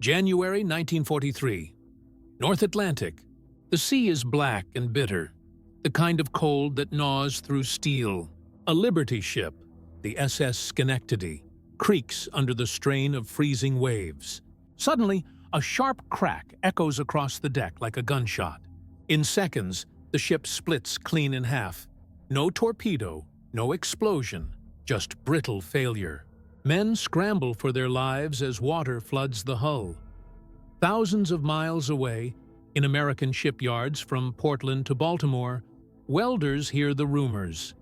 January 1943. North Atlantic. The sea is black and bitter, the kind of cold that gnaws through steel. A Liberty ship, the SS Schenectady, creaks under the strain of freezing waves. Suddenly, a sharp crack echoes across the deck like a gunshot. In seconds, the ship splits clean in half. No torpedo, no explosion, just brittle failure. Men scramble for their lives as water floods the hull. Thousands of miles away, in American shipyards from Portland to Baltimore, welders hear the rumors.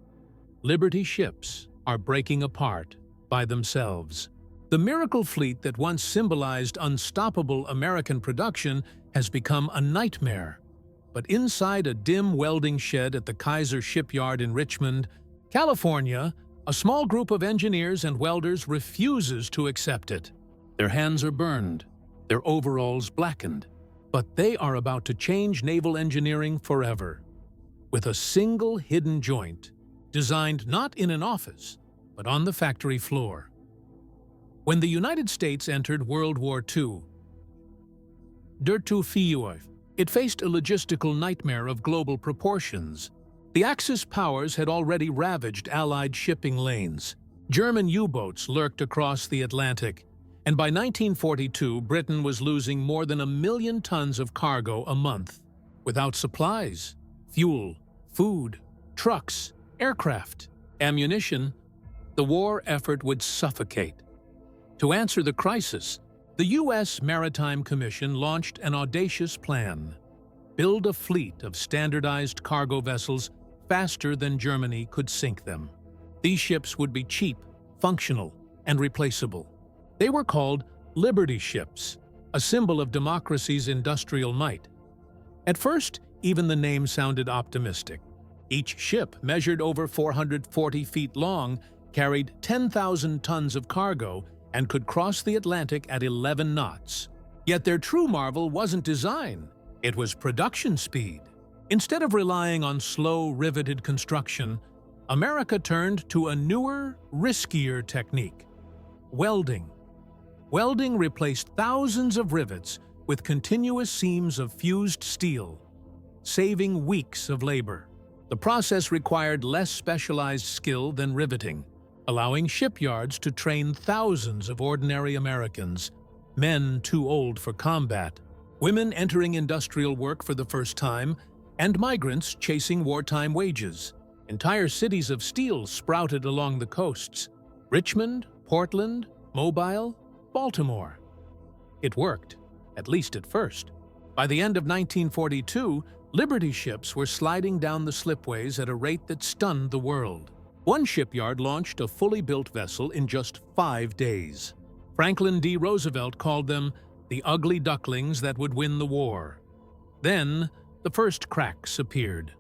Liberty ships are breaking apart by themselves. The miracle fleet that once symbolized unstoppable American production has become a nightmare. But inside a dim welding shed at the Kaiser Shipyard in Richmond, California, a small group of engineers and welders refuses to accept it. Their hands are burned, their overalls blackened, but they are about to change naval engineering forever. With a single hidden joint, designed not in an office, but on the factory floor. When the United States entered World War II, it faced a logistical nightmare of global proportions. The Axis powers had already ravaged Allied shipping lanes. German U-boats lurked across the Atlantic, and by 1942, Britain was losing more than 1 million tons of cargo a month. Without supplies, fuel, food, trucks, aircraft, ammunition, the war effort would suffocate. To answer the crisis, the U.S. Maritime Commission launched an audacious plan: build a fleet of standardized cargo vessels faster than Germany could sink them. These ships would be cheap, functional, and replaceable. They were called Liberty ships, a symbol of democracy's industrial might. At first, even the name sounded optimistic. Each ship measured over 440 feet long, carried 10,000 tons of cargo, and could cross the Atlantic at 11 knots. Yet their true marvel wasn't design, it was production speed. Instead of relying on slow, riveted construction, America turned to a newer, riskier technique: welding. Welding replaced thousands of rivets with continuous seams of fused steel, saving weeks of labor. The process required less specialized skill than riveting, allowing shipyards to train thousands of ordinary Americans, men too old for combat, women entering industrial work for the first time, and migrants chasing wartime wages. Entire cities of steel sprouted along the coasts: Richmond, Portland, Mobile, Baltimore. It worked, at least at first. By the end of 1942, Liberty ships were sliding down the slipways at a rate that stunned the world. One shipyard launched a fully built vessel in just 5 days. Franklin D. Roosevelt called them the ugly ducklings that would win the war. Then, the first cracks appeared.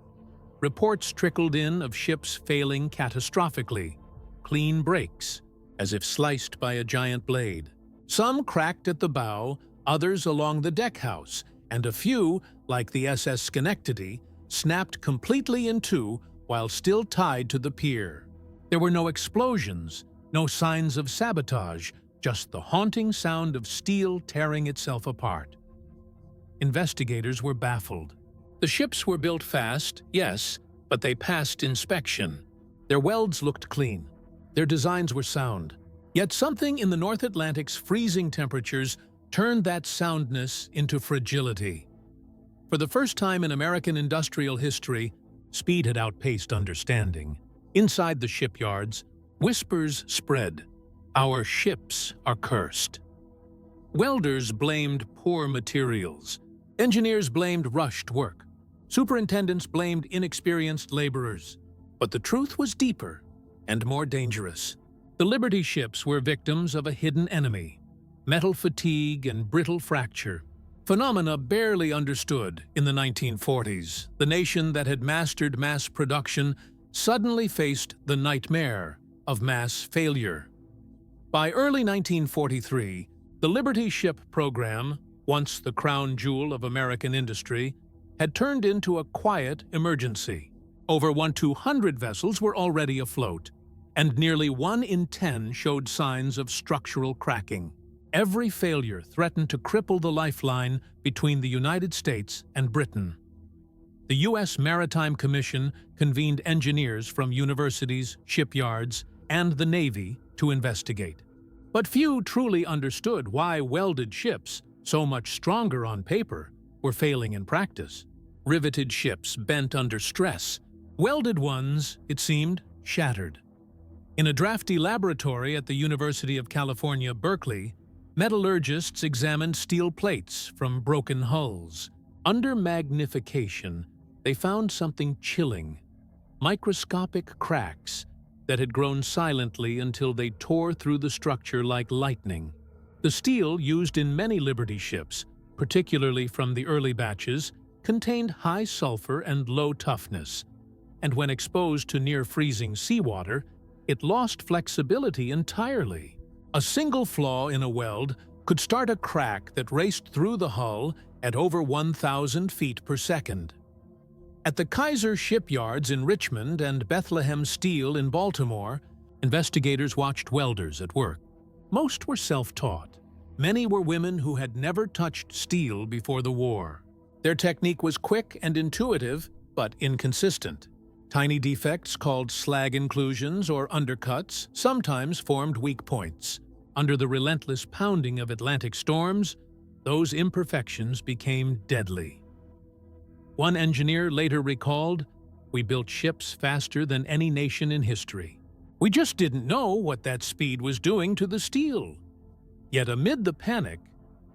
Reports trickled in of ships failing catastrophically, clean breaks, as if sliced by a giant blade. Some cracked at the bow, others along the deckhouse, and a few, like the SS Schenectady, snapped completely in two while still tied to the pier. There were no explosions, no signs of sabotage, just the haunting sound of steel tearing itself apart. Investigators were baffled. The ships were built fast, yes, but they passed inspection. Their welds looked clean. Their designs were sound. Yet something in the North Atlantic's freezing temperatures turned that soundness into fragility. For the first time in American industrial history, speed had outpaced understanding. Inside the shipyards, whispers spread: "Our ships are cursed." Welders blamed poor materials. Engineers blamed rushed work. Superintendents blamed inexperienced laborers. But the truth was deeper and more dangerous. The Liberty ships were victims of a hidden enemy: metal fatigue and brittle fracture. Phenomena barely understood in the 1940s. The nation that had mastered mass production suddenly faced the nightmare of mass failure. By early 1943, the Liberty ship program, once the crown jewel of American industry, had turned into a quiet emergency. Over 200 vessels were already afloat, and nearly 1 in 10 showed signs of structural cracking. Every failure threatened to cripple the lifeline between the United States and Britain. The U.S. Maritime Commission convened engineers from universities, shipyards, and the Navy to investigate. But few truly understood why welded ships, so much stronger on paper, were failing in practice. Riveted ships bent under stress. Welded ones, it seemed, shattered. In a drafty laboratory at the University of California, Berkeley, metallurgists examined steel plates from broken hulls. Under magnification, they found something chilling: microscopic cracks that had grown silently until they tore through the structure like lightning. The steel used in many Liberty ships, particularly from the early batches, contained high sulfur and low toughness, and when exposed to near-freezing seawater, it lost flexibility entirely. A single flaw in a weld could start a crack that raced through the hull at over 1,000 feet per second. At the Kaiser shipyards in Richmond and Bethlehem Steel in Baltimore, investigators watched welders at work. Most were self-taught. Many were women who had never touched steel before the war. Their technique was quick and intuitive, but inconsistent. Tiny defects called slag inclusions or undercuts sometimes formed weak points. Under the relentless pounding of Atlantic storms, those imperfections became deadly. One engineer later recalled, "We built ships faster than any nation in history. We just didn't know what that speed was doing to the steel." Yet amid the panic,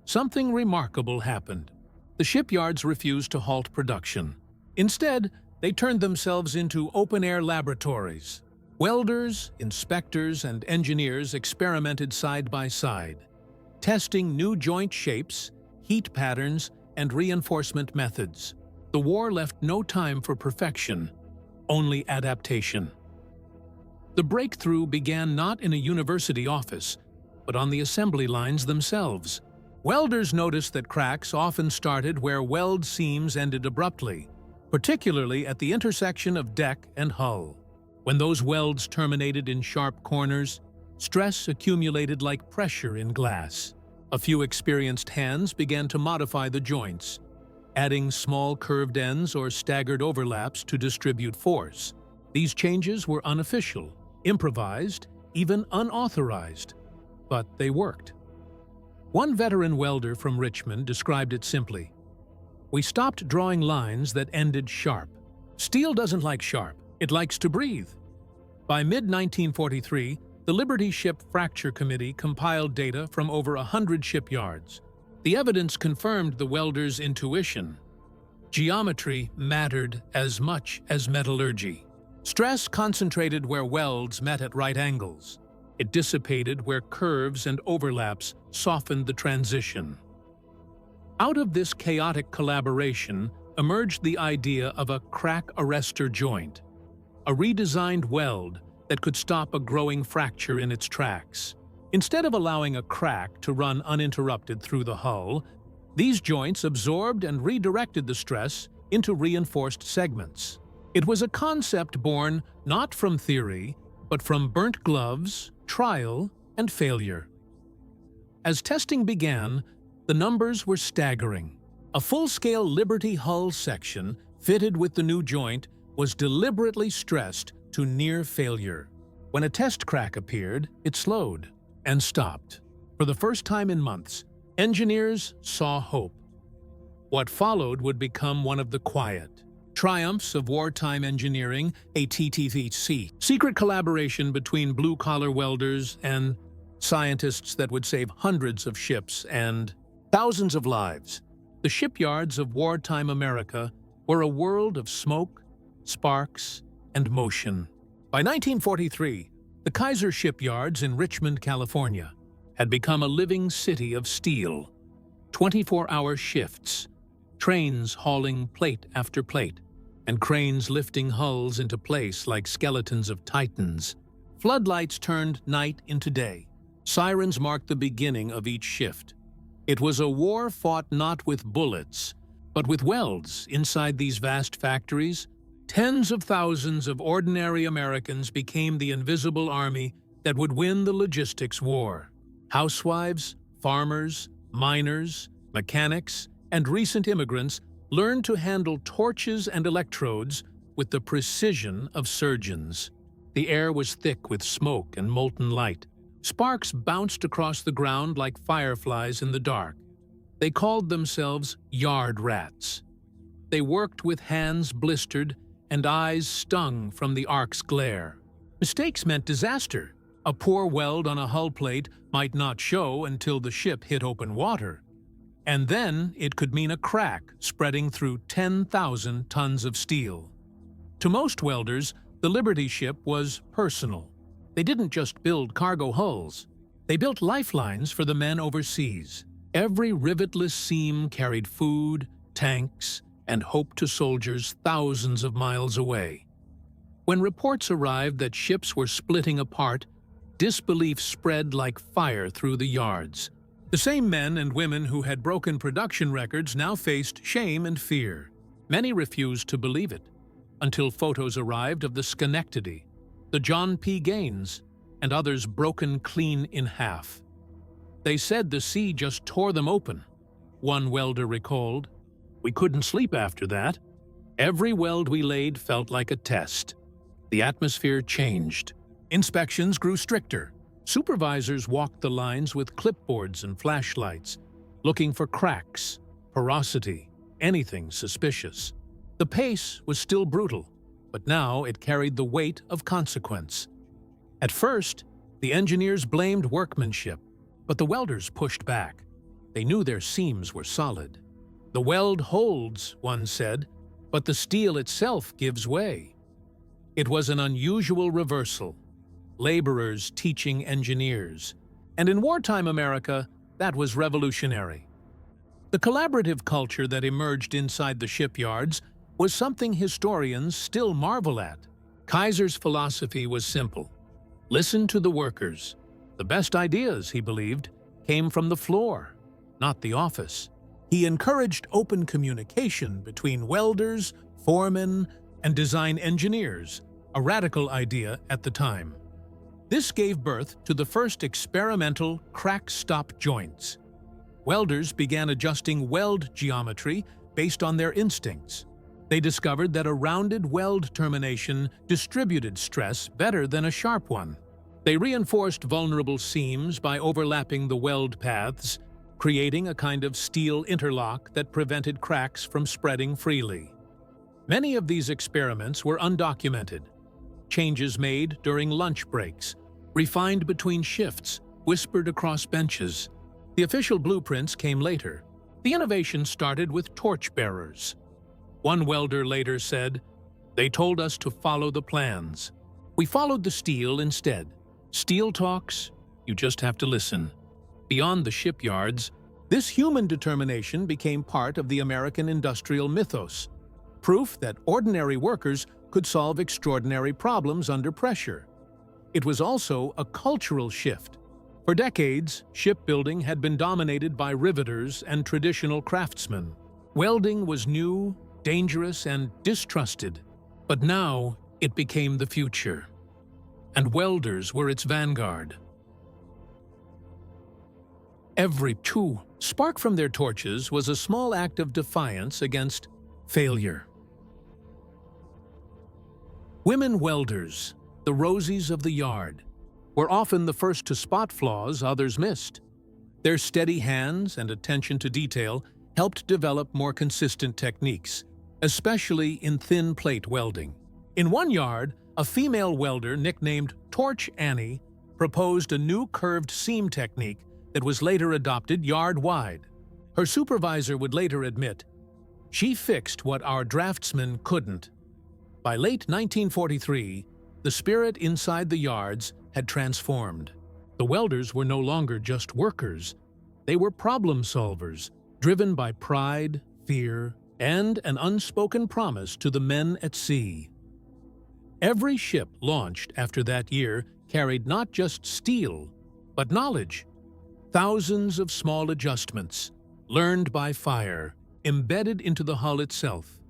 something remarkable happened. The shipyards refused to halt production. Instead, they turned themselves into open-air laboratories. Welders, inspectors, and engineers experimented side by side, testing new joint shapes, heat patterns, and reinforcement methods. The war left no time for perfection, only adaptation. The breakthrough began not in a university office, but on the assembly lines themselves. Welders noticed that cracks often started where weld seams ended abruptly, particularly at the intersection of deck and hull. When those welds terminated in sharp corners, stress accumulated like pressure in glass. A few experienced hands began to modify the joints, adding small curved ends or staggered overlaps to distribute force. These changes were unofficial, improvised, even unauthorized, but they worked. One veteran welder from Richmond described it simply: "We stopped drawing lines that ended sharp. Steel doesn't like sharp, it likes to breathe." By mid-1943, the Liberty Ship Fracture Committee compiled data from over 100 shipyards. The evidence confirmed the welders' intuition. Geometry mattered as much as metallurgy. Stress concentrated where welds met at right angles. It dissipated where curves and overlaps softened the transition. Out of this chaotic collaboration emerged the idea of a crack arrestor joint, a redesigned weld that could stop a growing fracture in its tracks. Instead of allowing a crack to run uninterrupted through the hull, these joints absorbed and redirected the stress into reinforced segments. It was a concept born not from theory, but from burnt gloves, trial, and failure. As testing began, the numbers were staggering. A full-scale Liberty hull section fitted with the new joint was deliberately stressed to near failure. When a test crack appeared, it slowed and stopped. For the first time in months, engineers saw hope. What followed would become one of the quiet triumphs of wartime engineering, a TTVC, secret collaboration between blue-collar welders and scientists that would save hundreds of ships and thousands of lives. The shipyards of wartime America were a world of smoke, sparks, and motion. By 1943, the Kaiser shipyards in Richmond, California, had become a living city of steel. 24-hour shifts, trains hauling plate after plate, and cranes lifting hulls into place like skeletons of titans. Floodlights turned night into day. Sirens marked the beginning of each shift. It was a war fought not with bullets, but with welds inside these vast factories. Tens of thousands of ordinary Americans became the invisible army that would win the logistics war. Housewives, farmers, miners, mechanics, and recent immigrants learned to handle torches and electrodes with the precision of surgeons. The air was thick with smoke and molten light. Sparks bounced across the ground like fireflies in the dark. They called themselves yard rats. They worked with hands blistered and eyes stung from the ark's glare. Mistakes meant disaster. A poor weld on a hull plate might not show until the ship hit open water. And then it could mean a crack spreading through 10,000 tons of steel. To most welders, the Liberty ship was personal. They didn't just build cargo hulls. They built lifelines for the men overseas. Every rivetless seam carried food, tanks, and hope to soldiers thousands of miles away. When reports arrived that ships were splitting apart, disbelief spread like fire through the yards. The same men and women who had broken production records now faced shame and fear. Many refused to believe it, until photos arrived of the Schenectady, the John P. Gaines, and others broken clean in half. They said the sea just tore them open. One welder recalled, "We couldn't sleep after that. Every weld we laid felt like a test." The atmosphere changed. Inspections grew stricter. Supervisors walked the lines with clipboards and flashlights, looking for cracks, porosity, anything suspicious. The pace was still brutal, but now it carried the weight of consequence. At first, the engineers blamed workmanship, but the welders pushed back. They knew their seams were solid. "The weld holds," one said, "but the steel itself gives way." It was an unusual reversal. Laborers teaching engineers. And in wartime America, that was revolutionary. The collaborative culture that emerged inside the shipyards was something historians still marvel at. Kaiser's philosophy was simple. Listen to the workers. The best ideas, he believed, came from the floor, not the office. He encouraged open communication between welders, foremen, and design engineers, a radical idea at the time. This gave birth to the first experimental crack-stop joints. Welders began adjusting weld geometry based on their instincts. They discovered that a rounded weld termination distributed stress better than a sharp one. They reinforced vulnerable seams by overlapping the weld paths, creating a kind of steel interlock that prevented cracks from spreading freely. Many of these experiments were undocumented. Changes made during lunch breaks, refined between shifts, whispered across benches. The official blueprints came later. The innovation started with torchbearers. One welder later said, "They told us to follow the plans. We followed the steel instead. Steel talks, you just have to listen." Beyond the shipyards, this human determination became part of the American industrial mythos, proof that ordinary workers could solve extraordinary problems under pressure. It was also a cultural shift. For decades, shipbuilding had been dominated by riveters and traditional craftsmen. Welding was new, dangerous, and distrusted. But now, it became the future. And welders were its vanguard. Every spark from their torches was a small act of defiance against failure. Women welders, the Rosies of the yard, were often the first to spot flaws others missed. Their steady hands and attention to detail helped develop more consistent techniques, especially in thin plate welding. In one yard, a female welder nicknamed Torch Annie proposed a new curved seam technique that was later adopted yard-wide. Her supervisor would later admit, "She fixed what our draftsmen couldn't." By late 1943, the spirit inside the yards had transformed. The welders were no longer just workers. They were problem solvers, driven by pride, fear, and an unspoken promise to the men at sea. Every ship launched after that year carried not just steel, but knowledge. Thousands of small adjustments, learned by fire, embedded into the hull itself.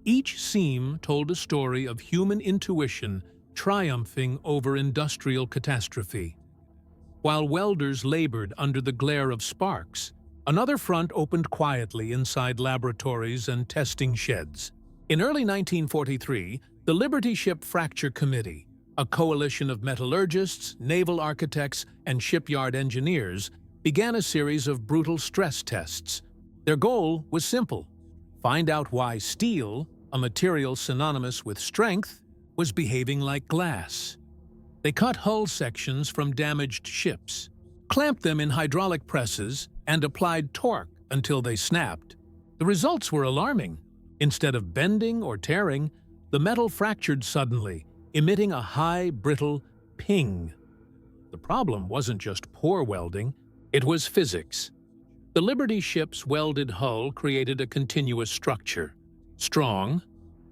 Each seam told a story of human intuition triumphing over industrial catastrophe. While welders labored under the glare of sparks, another front opened quietly inside laboratories and testing sheds. In early 1943, the Liberty Ship Fracture Committee, a coalition of metallurgists, naval architects, and shipyard engineers, began a series of brutal stress tests. Their goal was simple: find out why steel, a material synonymous with strength, was behaving like glass. They cut hull sections from damaged ships, clamped them in hydraulic presses, and applied torque until they snapped. The results were alarming. Instead of bending or tearing, the metal fractured suddenly, emitting a high, brittle ping. The problem wasn't just poor welding, it was physics. The Liberty ship's welded hull created a continuous structure, strong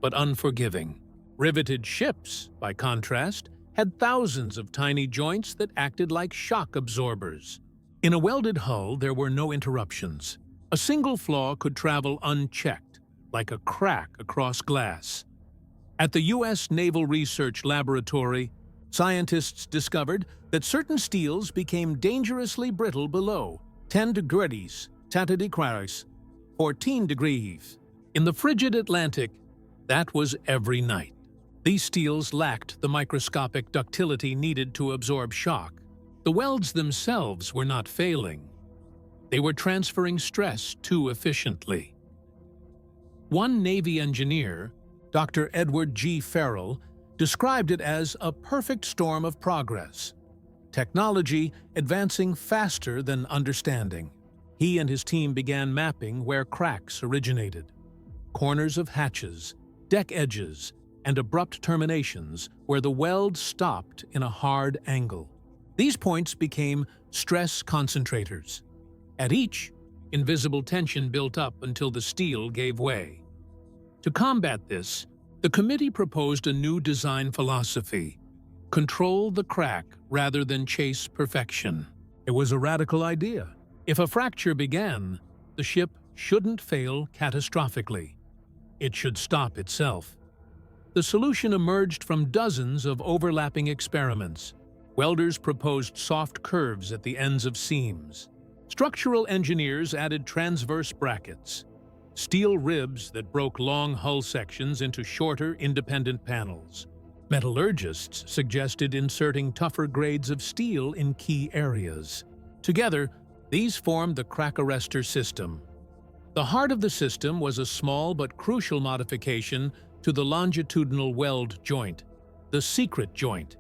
but unforgiving. Riveted ships, by contrast, had thousands of tiny joints that acted like shock absorbers. In a welded hull, there were no interruptions. A single flaw could travel unchecked, like a crack across glass. At the U.S. Naval Research Laboratory, scientists discovered that certain steels became dangerously brittle below 10 degrees, 14 degrees. In the frigid Atlantic, that was every night. These steels lacked the microscopic ductility needed to absorb shock. The welds themselves were not failing. They were transferring stress too efficiently. One Navy engineer, Dr. Edward G. Farrell, described it as a perfect storm of progress, technology advancing faster than understanding. He and his team began mapping where cracks originated. Corners of hatches, deck edges, and abrupt terminations where the weld stopped in a hard angle. These points became stress concentrators. At each, invisible tension built up until the steel gave way. To combat this, the committee proposed a new design philosophy: control the crack rather than chase perfection. It was a radical idea. If a fracture began, the ship shouldn't fail catastrophically. It should stop itself. The solution emerged from dozens of overlapping experiments. Welders proposed soft curves at the ends of seams. Structural engineers added transverse brackets, steel ribs that broke long hull sections into shorter, independent panels. Metallurgists suggested inserting tougher grades of steel in key areas. Together, these formed the crack arrestor system. The heart of the system was a small but crucial modification to the longitudinal weld joint, the secret joint.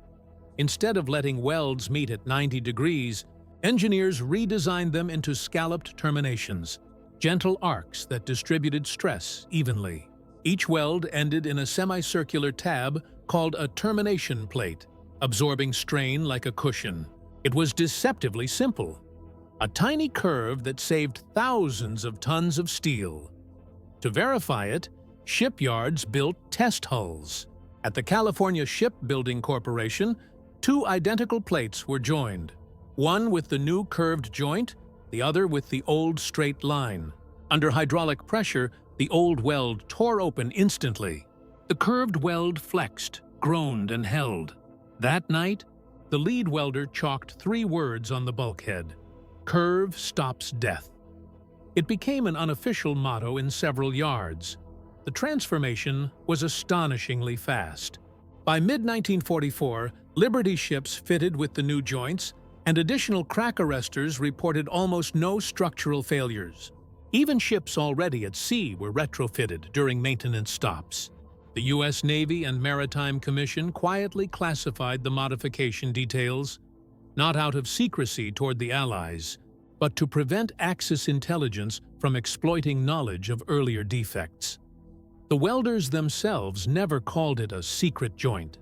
Instead of letting welds meet at 90 degrees, engineers redesigned them into scalloped terminations, gentle arcs that distributed stress evenly. Each weld ended in a semicircular tab called a termination plate, absorbing strain like a cushion. It was deceptively simple, a tiny curve that saved thousands of tons of steel. To verify it, shipyards built test hulls. At the California Shipbuilding Corporation, two identical plates were joined, one with the new curved joint, the other with the old straight line. Under hydraulic pressure, the old weld tore open instantly. The curved weld flexed, groaned, and held. That night, the lead welder chalked 3 words on the bulkhead: "Curve stops death." It became an unofficial motto in several yards. The transformation was astonishingly fast. By mid-1944, Liberty ships fitted with the new joints, and additional crack arrestors reported almost no structural failures. Even ships already at sea were retrofitted during maintenance stops. The U.S. Navy and Maritime Commission quietly classified the modification details, not out of secrecy toward the Allies, but to prevent Axis intelligence from exploiting knowledge of earlier defects. The welders themselves never called it a secret joint.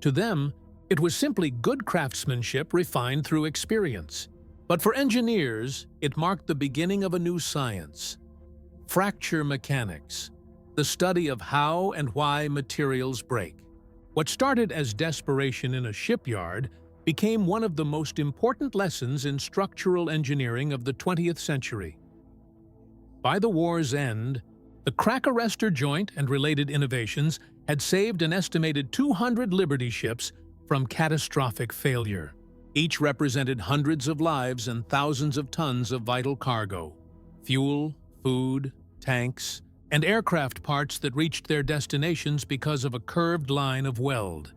To them, it was simply good craftsmanship refined through experience. But for engineers, it marked the beginning of a new science: fracture mechanics, the study of how and why materials break. What started as desperation in a shipyard became one of the most important lessons in structural engineering of the 20th century. By the war's end, the crack arrestor joint and related innovations had saved an estimated 200 Liberty ships from catastrophic failure. Each represented hundreds of lives and thousands of tons of vital cargo: fuel, food, tanks, and aircraft parts that reached their destinations because of a curved line of weld.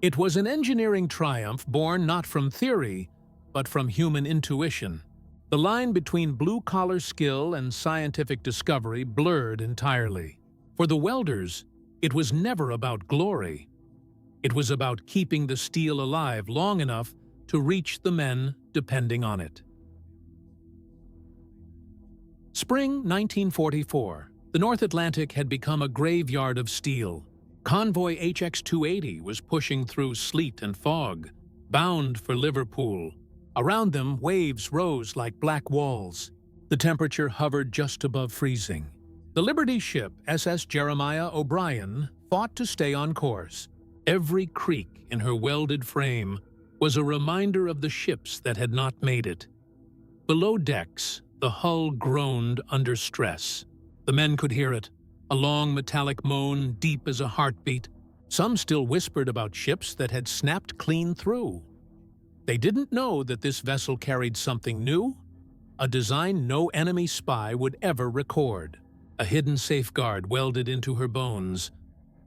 It was an engineering triumph born not from theory, but from human intuition. The line between blue-collar skill and scientific discovery blurred entirely. For the welders, it was never about glory. It was about keeping the steel alive long enough to reach the men depending on it. Spring 1944. The North Atlantic had become a graveyard of steel. Convoy HX-280 was pushing through sleet and fog, bound for Liverpool. Around them, waves rose like black walls. The temperature hovered just above freezing. The Liberty ship, SS Jeremiah O'Brien, fought to stay on course. Every creak in her welded frame was a reminder of the ships that had not made it. Below decks, the hull groaned under stress. The men could hear it, a long metallic moan deep as a heartbeat. Some still whispered about ships that had snapped clean through. They didn't know that this vessel carried something new, a design no enemy spy would ever record. A hidden safeguard welded into her bones.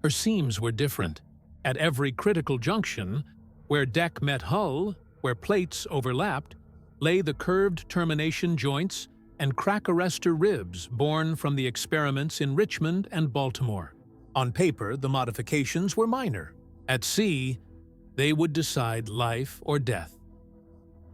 Her seams were different. At every critical junction, where deck met hull, where plates overlapped, lay the curved termination joints and crack arrestor ribs born from the experiments in Richmond and Baltimore. On paper, the modifications were minor. At sea, they would decide life or death.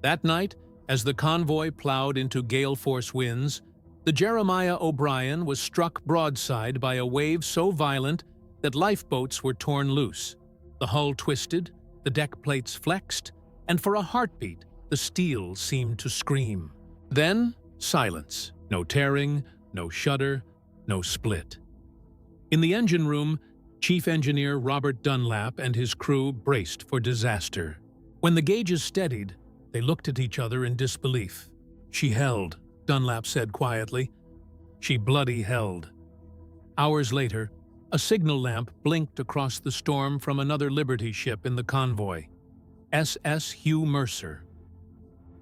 That night, as the convoy plowed into gale-force winds, the Jeremiah O'Brien was struck broadside by a wave so violent that lifeboats were torn loose. The hull twisted, the deck plates flexed, and for a heartbeat, the steel seemed to scream. Then, silence. No tearing, no shudder, no split. In the engine room, Chief Engineer Robert Dunlap and his crew braced for disaster. When the gauges steadied, they looked at each other in disbelief. "She held," Dunlap said quietly. "She bloody held." Hours later, a signal lamp blinked across the storm from another Liberty ship in the convoy, SS Hugh Mercer.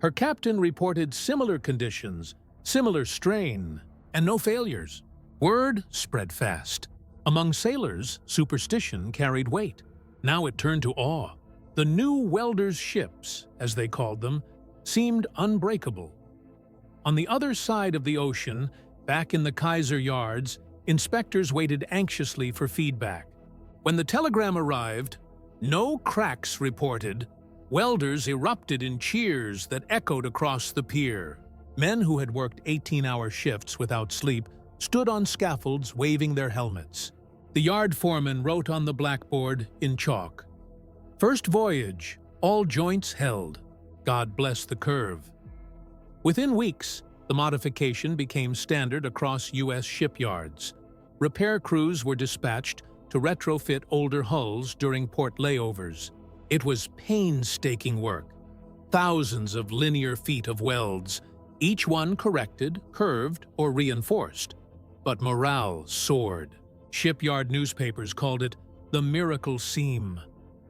Her captain reported similar conditions, similar strain, and no failures. Word spread fast. Among sailors, superstition carried weight. Now it turned to awe. The new Welders ships, as they called them, seemed unbreakable. On the other side of the ocean, back in the Kaiser yards, inspectors waited anxiously for feedback. When the telegram arrived, "No cracks reported," welders erupted in cheers that echoed across the pier. Men who had worked 18-hour shifts without sleep stood on scaffolds waving their helmets. The yard foreman wrote on the blackboard in chalk, "First voyage, all joints held. God bless the curve." Within weeks, the modification became standard across U.S. shipyards. Repair crews were dispatched to retrofit older hulls during port layovers. It was painstaking work. Thousands of linear feet of welds, each one corrected, curved, or reinforced. But morale soared. Shipyard newspapers called it the miracle seam.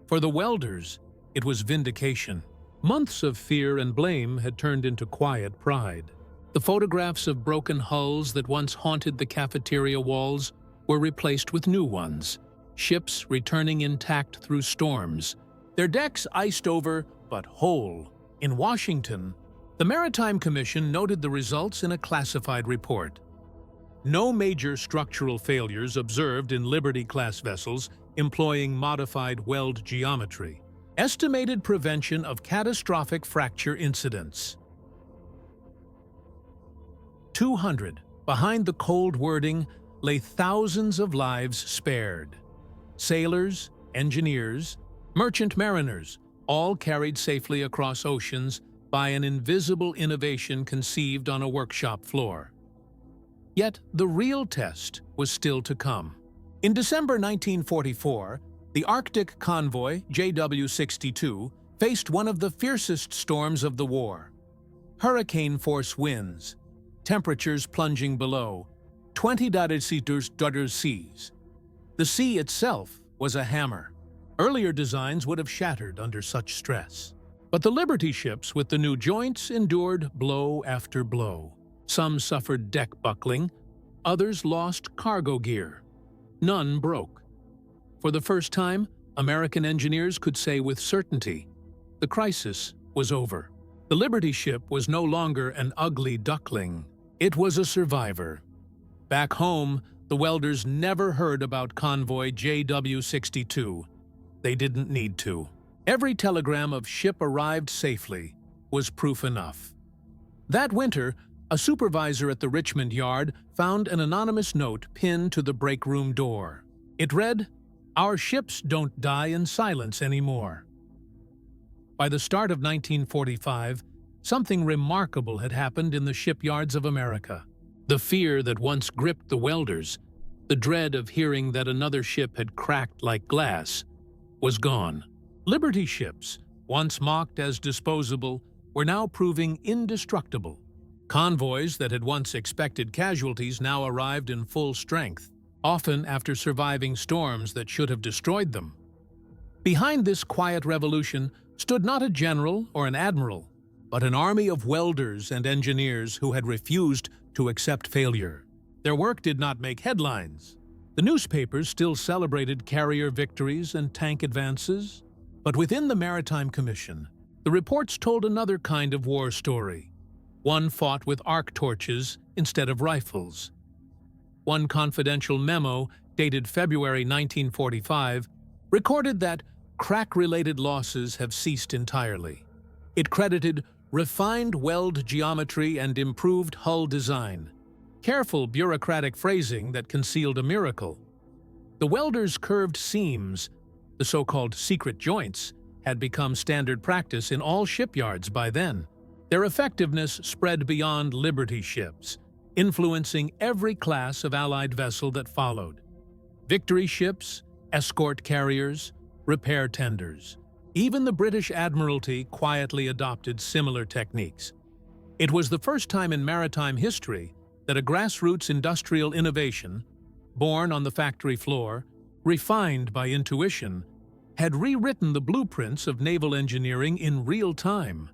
For the welders, it was vindication. Months of fear and blame had turned into quiet pride. The photographs of broken hulls that once haunted the cafeteria walls were replaced with new ones, ships returning intact through storms, their decks iced over but whole. In Washington, the Maritime Commission noted the results in a classified report. No major structural failures observed in Liberty-class vessels employing modified weld geometry. Estimated prevention of catastrophic fracture incidents: 200. Behind the cold wording lay thousands of lives spared. Sailors, engineers, merchant mariners, all carried safely across oceans by an invisible innovation conceived on a workshop floor. Yet the real test was still to come. In December 1944, the Arctic convoy, JW-62, faced one of the fiercest storms of the war. Hurricane-force winds, temperatures plunging below 20°Cs. The sea itself was a hammer. Earlier designs would have shattered under such stress. But the Liberty ships with the new joints endured blow after blow. Some suffered deck buckling, others lost cargo gear. None broke. For the first time, American engineers could say with certainty, the crisis was over. The Liberty ship was no longer an ugly duckling. It was a survivor. Back home, the Welders never heard about convoy JW62. They didn't need to. Every telegram of ship arrived safely was proof enough. That winter, a supervisor at the Richmond yard found an anonymous note pinned to the break room door. It read, "Our ships don't die in silence anymore." By the start of 1945, something remarkable had happened in the shipyards of America. The fear that once gripped the Welders, the dread of hearing that another ship had cracked like glass, was gone. Liberty ships, once mocked as disposable, were now proving indestructible. Convoys that had once expected casualties now arrived in full strength, often after surviving storms that should have destroyed them. Behind this quiet revolution stood not a general or an admiral, but an army of welders and engineers who had refused to accept failure. Their work did not make headlines. The newspapers still celebrated carrier victories and tank advances, but within the Maritime Commission, the reports told another kind of war story. One fought with arc torches instead of rifles. One confidential memo, dated February 1945, recorded that crack-related losses have ceased entirely. It credited refined weld geometry and improved hull design, careful bureaucratic phrasing that concealed a miracle. The welders' curved seams, the so-called secret joints, had become standard practice in all shipyards by then. Their effectiveness spread beyond Liberty ships, influencing every class of Allied vessel that followed. Victory ships, escort carriers, repair tenders. Even the British Admiralty quietly adopted similar techniques. It was the first time in maritime history that a grassroots industrial innovation, born on the factory floor, refined by intuition, had rewritten the blueprints of naval engineering in real time.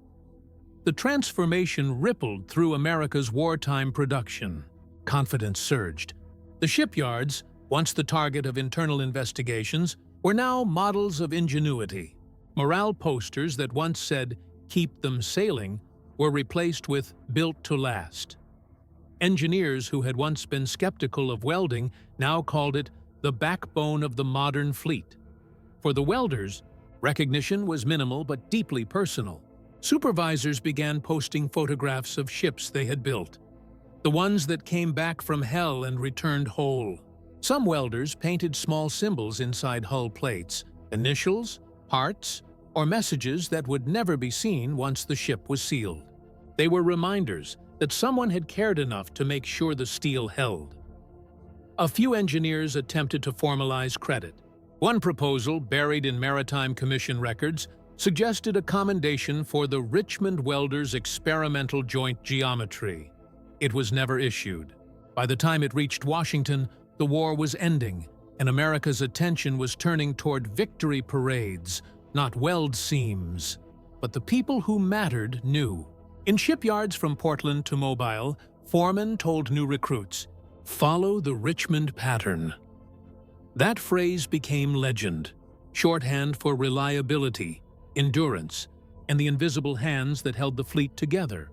The transformation rippled through America's wartime production. Confidence surged. The shipyards, once the target of internal investigations, were now models of ingenuity. Morale posters that once said, "Keep them sailing," were replaced with "Built to last." Engineers who had once been skeptical of welding now called it the backbone of the modern fleet. For the welders, recognition was minimal but deeply personal. Supervisors began posting photographs of ships they had built, the ones that came back from hell and returned whole. Some welders painted small symbols inside hull plates, initials, hearts, or messages that would never be seen once the ship was sealed. They were reminders that someone had cared enough to make sure the steel held. A few engineers attempted to formalize credit. One proposal, buried in Maritime Commission records, suggested a commendation for the Richmond Welders' experimental joint geometry. It was never issued. By the time it reached Washington, the war was ending, and America's attention was turning toward victory parades, not weld seams. But the people who mattered knew. In shipyards from Portland to Mobile, foremen told new recruits, "Follow the Richmond pattern." That phrase became legend, shorthand for reliability, endurance, and the invisible hands that held the fleet together.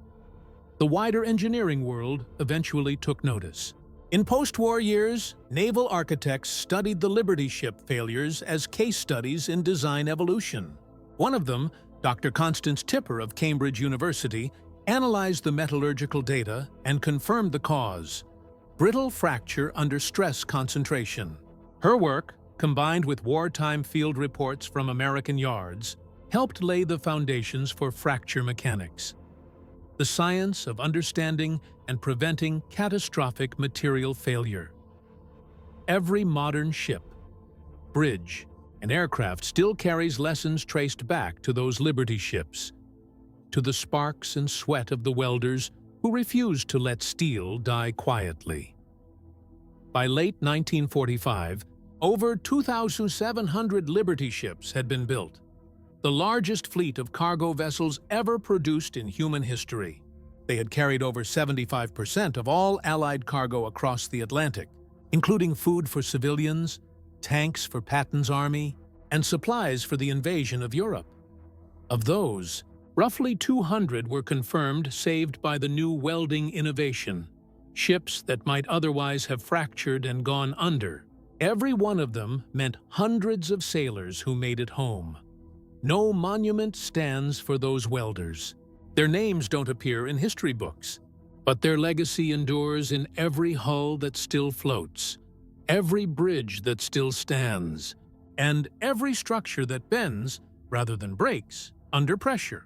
The wider engineering world eventually took notice. In post-war years, naval architects studied the Liberty ship failures as case studies in design evolution. One of them, Dr. Constance Tipper of Cambridge University, analyzed the metallurgical data and confirmed the cause: brittle fracture under stress concentration. Her work, combined with wartime field reports from American yards, helped lay the foundations for fracture mechanics, the science of understanding and preventing catastrophic material failure. Every modern ship, bridge, and aircraft still carries lessons traced back to those Liberty ships, to the sparks and sweat of the welders who refused to let steel die quietly. By late 1945, over 2,700 Liberty ships had been built. the largest fleet of cargo vessels ever produced in human history. They had carried over 75% of all Allied cargo across the Atlantic, including food for civilians, tanks for Patton's army, and supplies for the invasion of Europe. Of those, roughly 200 were confirmed saved by the new welding innovation, ships that might otherwise have fractured and gone under. Every one of them meant hundreds of sailors who made it home. No monument stands for those welders. Their names don't appear in history books, but their legacy endures in every hull that still floats, every bridge that still stands, and every structure that bends, rather than breaks, under pressure.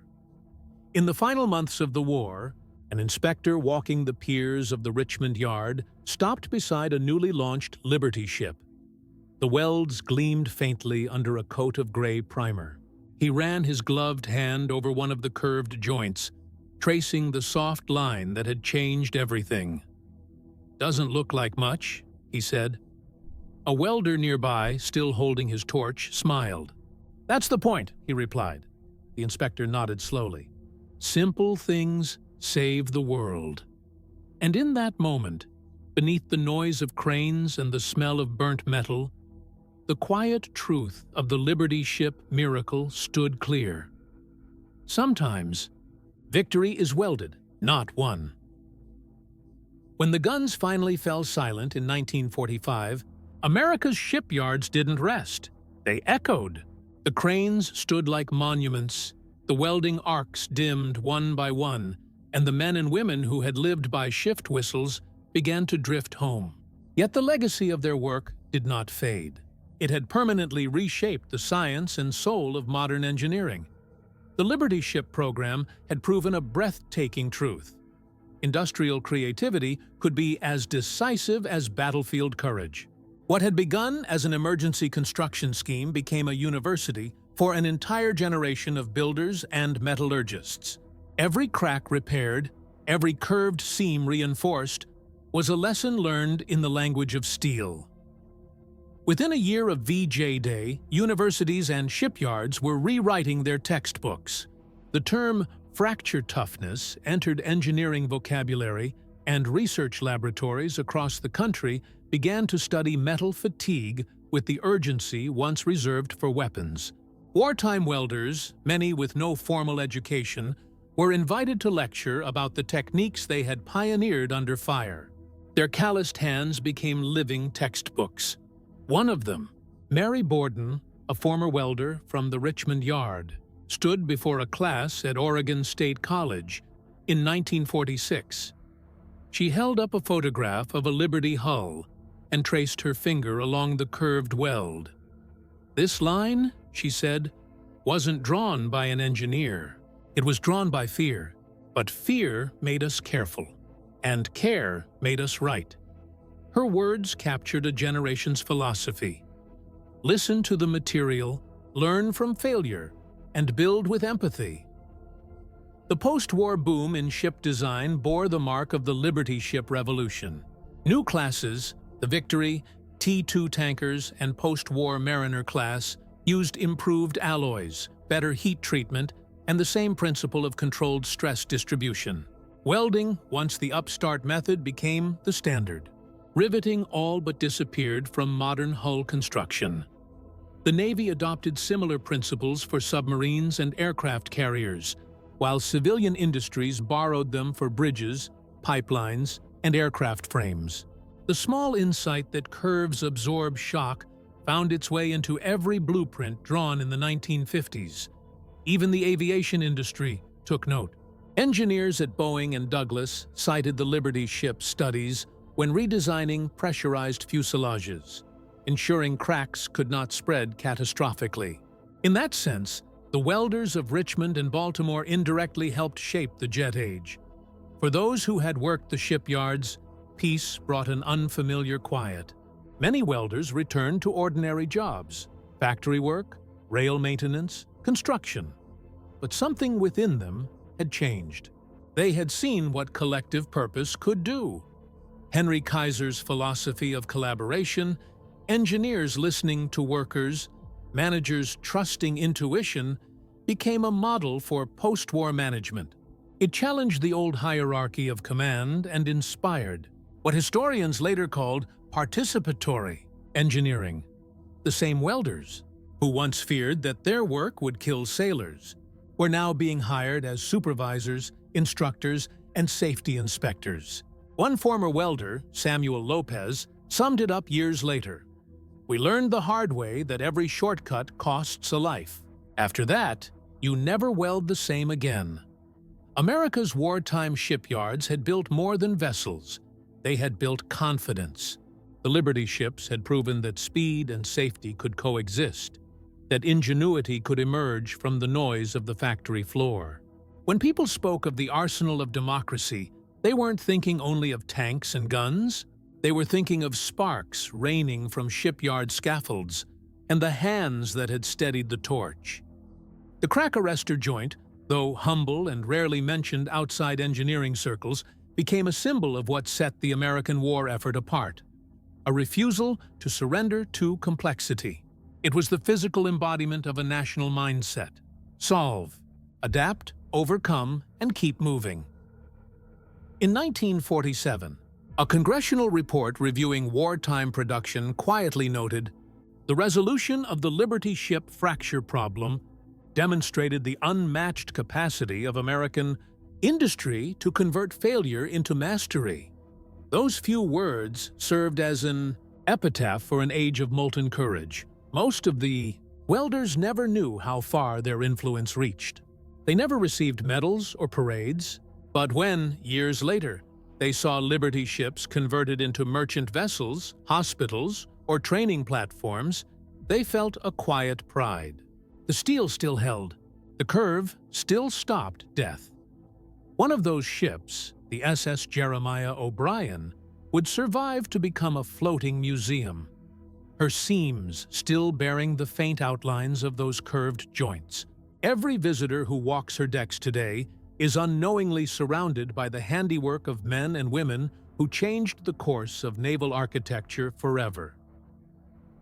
In the final months of the war, an inspector walking the piers of the Richmond Yard stopped beside a newly launched Liberty ship. The welds gleamed faintly under a coat of gray primer. He ran his gloved hand over one of the curved joints, tracing the soft line that had changed everything. "Doesn't look like much," he said. A welder nearby, still holding his torch, smiled. "That's the point," he replied. The inspector nodded slowly. Simple things save the world. And in that moment, beneath the noise of cranes and the smell of burnt metal, the quiet truth of the Liberty ship miracle stood clear. Sometimes, victory is welded, not won. When the guns finally fell silent in 1945, America's shipyards didn't rest. They echoed. The cranes stood like monuments, the welding arcs dimmed one by one, and the men and women who had lived by shift whistles began to drift home. Yet the legacy of their work did not fade. It had permanently reshaped the science and soul of modern engineering. The Liberty ship program had proven a breathtaking truth. Industrial creativity could be as decisive as battlefield courage. What had begun as an emergency construction scheme became a university for an entire generation of builders and metallurgists. Every crack repaired, every curved seam reinforced, was a lesson learned in the language of steel. Within a year of VJ Day, universities and shipyards were rewriting their textbooks. The term fracture toughness entered engineering vocabulary, and research laboratories across the country began to study metal fatigue with the urgency once reserved for weapons. Wartime welders, many with no formal education, were invited to lecture about the techniques they had pioneered under fire. Their calloused hands became living textbooks. One of them, Mary Borden, a former welder from the Richmond Yard, stood before a class at Oregon State College in 1946. She held up a photograph of a Liberty hull and traced her finger along the curved weld. "This line," she said, "wasn't drawn by an engineer. It was drawn by fear, but fear made us careful, and care made us right." Her words captured a generation's philosophy. Listen to the material, learn from failure, and build with empathy. The post-war boom in ship design bore the mark of the Liberty ship revolution. New classes, the Victory, T2 tankers, and post-war Mariner class, used improved alloys, better heat treatment, and the same principle of controlled stress distribution. Welding, once the upstart method, became the standard. Riveting all but disappeared from modern hull construction. The Navy adopted similar principles for submarines and aircraft carriers, while civilian industries borrowed them for bridges, pipelines, and aircraft frames. The small insight that curves absorb shock found its way into every blueprint drawn in the 1950s. Even the aviation industry took note. Engineers at Boeing and Douglas cited the Liberty ship studies when redesigning pressurized fuselages, ensuring cracks could not spread catastrophically. In that sense, the welders of Richmond and Baltimore indirectly helped shape the jet age. For those who had worked the shipyards, peace brought an unfamiliar quiet. Many welders returned to ordinary jobs, factory work, rail maintenance, construction. But something within them had changed. They had seen what collective purpose could do. Henry Kaiser's philosophy of collaboration, engineers listening to workers, managers trusting intuition, became a model for post-war management. It challenged the old hierarchy of command and inspired what historians later called participatory engineering. The same welders, who once feared that their work would kill sailors, were now being hired as supervisors, instructors, and safety inspectors. One former welder, Samuel Lopez, summed it up years later. "We learned the hard way that every shortcut costs a life. After that, you never weld the same again." America's wartime shipyards had built more than vessels. They had built confidence. The Liberty ships had proven that speed and safety could coexist, that ingenuity could emerge from the noise of the factory floor. When people spoke of the arsenal of democracy, they weren't thinking only of tanks and guns. They were thinking of sparks raining from shipyard scaffolds and the hands that had steadied the torch. The crack arrestor joint, though humble and rarely mentioned outside engineering circles, became a symbol of what set the American war effort apart: a refusal to surrender to complexity. It was the physical embodiment of a national mindset: solve, adapt, overcome, and keep moving. In 1947, a congressional report reviewing wartime production quietly noted, "The resolution of the Liberty ship fracture problem demonstrated the unmatched capacity of American industry to convert failure into mastery." Those few words served as an epitaph for an age of molten courage. Most of the welders never knew how far their influence reached. They never received medals or parades, but when, years later, they saw Liberty ships converted into merchant vessels, hospitals, or training platforms, they felt a quiet pride. The steel still held. The curve still stopped death. One of those ships, the SS Jeremiah O'Brien, would survive to become a floating museum, her seams still bearing the faint outlines of those curved joints. Every visitor who walks her decks today is unknowingly surrounded by the handiwork of men and women who changed the course of naval architecture forever.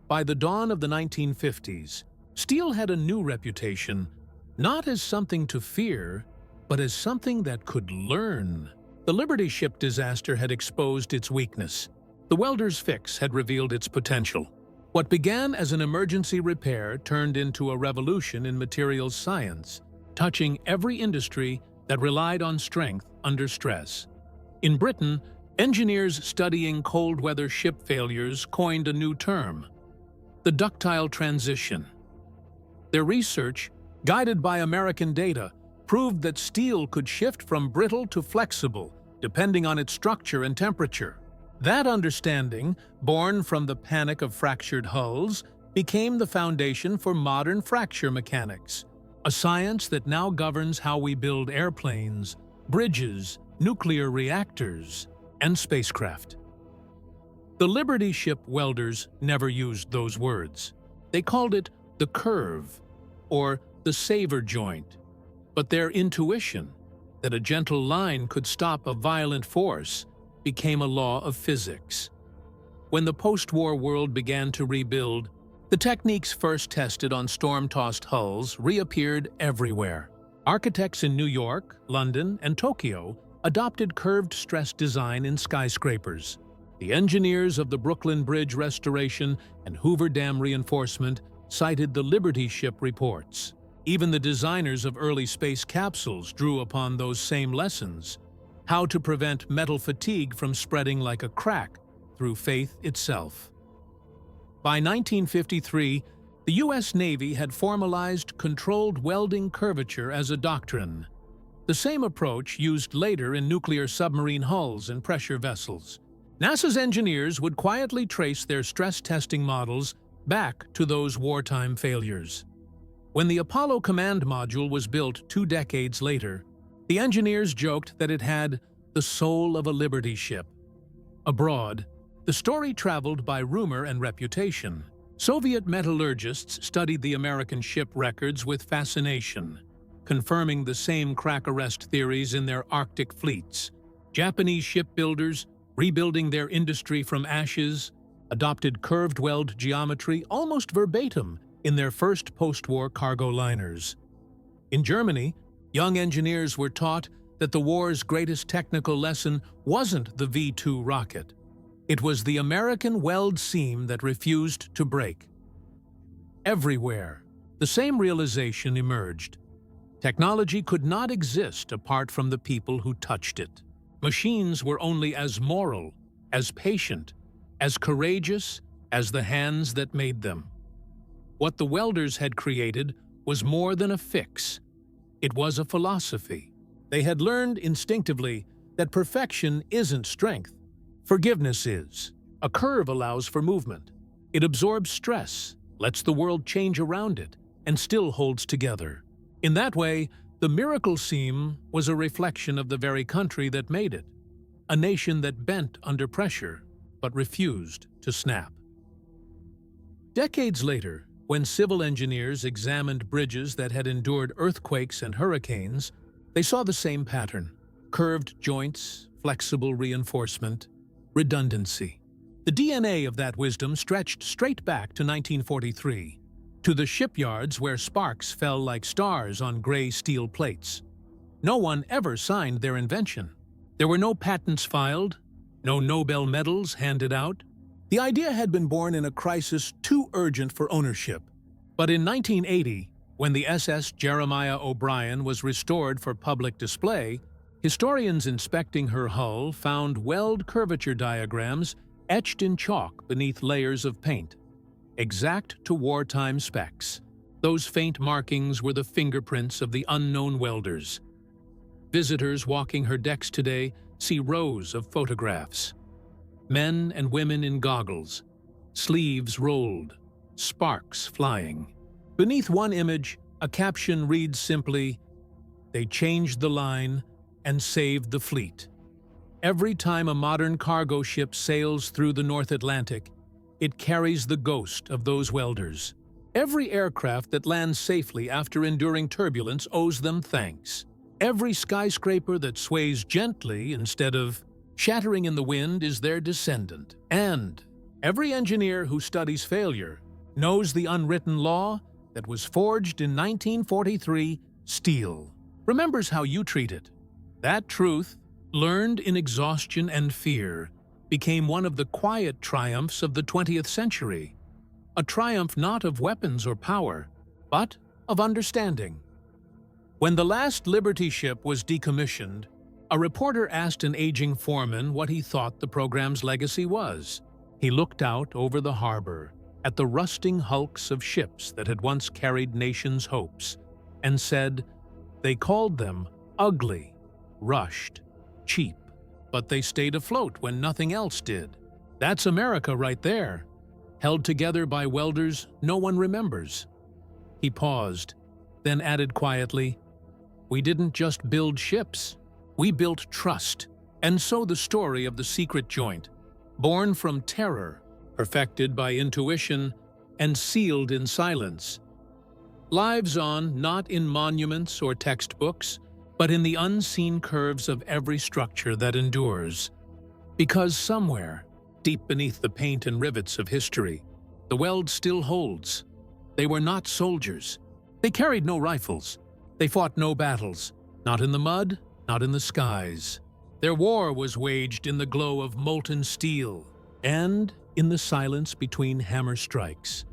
By the dawn of the 1950s, steel had a new reputation, not as something to fear, but as something that could learn. The Liberty ship disaster had exposed its weakness. The welder's fix had revealed its potential. What began as an emergency repair turned into a revolution in materials science, touching every industry that relied on strength under stress. In Britain, engineers studying cold-weather ship failures coined a new term: the ductile transition. Their research, guided by American data, proved that steel could shift from brittle to flexible, depending on its structure and temperature. That understanding, born from the panic of fractured hulls, became the foundation for modern fracture mechanics, a science that now governs how we build airplanes, bridges, nuclear reactors, and spacecraft. The Liberty ship welders never used those words. They called it the curve, or the saver joint. But their intuition, that a gentle line could stop a violent force, became a law of physics. When the post-war world began to rebuild, the techniques first tested on storm-tossed hulls reappeared everywhere. Architects in New York, London, and Tokyo adopted curved stress design in skyscrapers. The engineers of the Brooklyn Bridge restoration and Hoover Dam reinforcement cited the Liberty ship reports. Even the designers of early space capsules drew upon those same lessons: how to prevent metal fatigue from spreading like a crack through faith itself. By 1953, the U.S. Navy had formalized controlled welding curvature as a doctrine. The same approach used later in nuclear submarine hulls and pressure vessels. NASA's engineers would quietly trace their stress testing models back to those wartime failures. When the Apollo Command Module was built 2 decades later, the engineers joked that it had the soul of a Liberty ship. Abroad, the story traveled by rumor and reputation. Soviet metallurgists studied the American ship records with fascination, confirming the same crack arrest theories in their Arctic fleets. Japanese shipbuilders, rebuilding their industry from ashes, adopted curved weld geometry almost verbatim in their first post-war cargo liners. In Germany, young engineers were taught that the war's greatest technical lesson wasn't the V-2 rocket. It was the American weld seam that refused to break. Everywhere, the same realization emerged. Technology could not exist apart from the people who touched it. Machines were only as moral, as patient, as courageous as the hands that made them. What the welders had created was more than a fix. It was a philosophy. They had learned instinctively that perfection isn't strength. Forgiveness is. A curve allows for movement. It absorbs stress, lets the world change around it, and still holds together. In that way, the miracle seam was a reflection of the very country that made it, a nation that bent under pressure but refused to snap. Decades later, when civil engineers examined bridges that had endured earthquakes and hurricanes, they saw the same pattern: curved joints, flexible reinforcement, redundancy. The DNA of that wisdom stretched straight back to 1943, to the shipyards where sparks fell like stars on gray steel plates. No one ever signed their invention. There were no patents filed, no Nobel medals handed out. The idea had been born in a crisis too urgent for ownership. But in 1980, when the SS Jeremiah O'Brien was restored for public display, historians inspecting her hull found weld curvature diagrams etched in chalk beneath layers of paint, exact to wartime specs. Those faint markings were the fingerprints of the unknown welders. Visitors walking her decks today see rows of photographs. Men and women in goggles, sleeves rolled, sparks flying. Beneath one image, a caption reads simply, "They changed the line and saved the fleet." Every time a modern cargo ship sails through the North Atlantic, it carries the ghost of those welders. Every aircraft that lands safely after enduring turbulence owes them thanks. Every skyscraper that sways gently instead of shattering in the wind is their descendant. And every engineer who studies failure knows the unwritten law that was forged in 1943, steel, remembers how you treat it. That truth, learned in exhaustion and fear, became one of the quiet triumphs of the 20th century. A triumph not of weapons or power, but of understanding. When the last Liberty ship was decommissioned, a reporter asked an aging foreman what he thought the program's legacy was. He looked out over the harbor at the rusting hulks of ships that had once carried nations' hopes, and said, "They called them ugly, rushed, cheap, but they stayed afloat when nothing else did. That's America right there, held together by welders no one remembers." He paused, then added quietly, "We didn't just build ships, we built trust." And so the story of the secret joint, born from terror, perfected by intuition, and sealed in silence, lives on not in monuments or textbooks, but in the unseen curves of every structure that endures. Because somewhere, deep beneath the paint and rivets of history, the weld still holds. They were not soldiers. They carried no rifles. They fought no battles, not in the mud, not in the skies. Their war was waged in the glow of molten steel and in the silence between hammer strikes.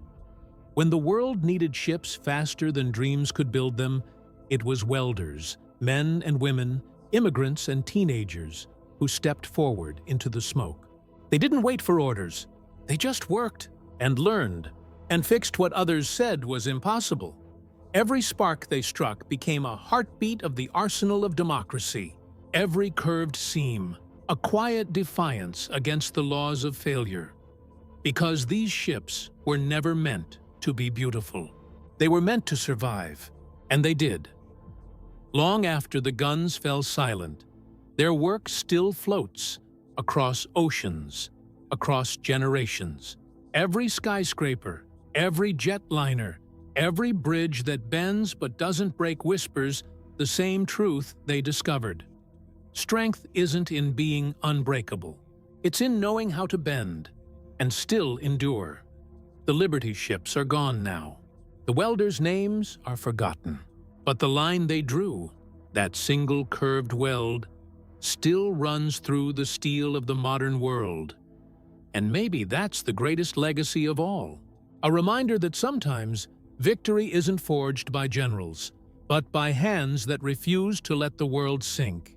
When the world needed ships faster than dreams could build them, it was welders, men and women, immigrants and teenagers, who stepped forward into the smoke. They didn't wait for orders. They just worked and learned and fixed what others said was impossible. Every spark they struck became a heartbeat of the arsenal of democracy. Every curved seam, a quiet defiance against the laws of failure. Because these ships were never meant to be beautiful. They were meant to survive, and they did. Long after the guns fell silent, their work still floats across oceans, across generations. Every skyscraper, every jetliner, every bridge that bends but doesn't break whispers the same truth they discovered. Strength isn't in being unbreakable. It's in knowing how to bend and still endure. The Liberty ships are gone now. The welders' names are forgotten. But the line they drew, that single curved weld, still runs through the steel of the modern world. And maybe that's the greatest legacy of all. A reminder that sometimes victory isn't forged by generals, but by hands that refuse to let the world sink.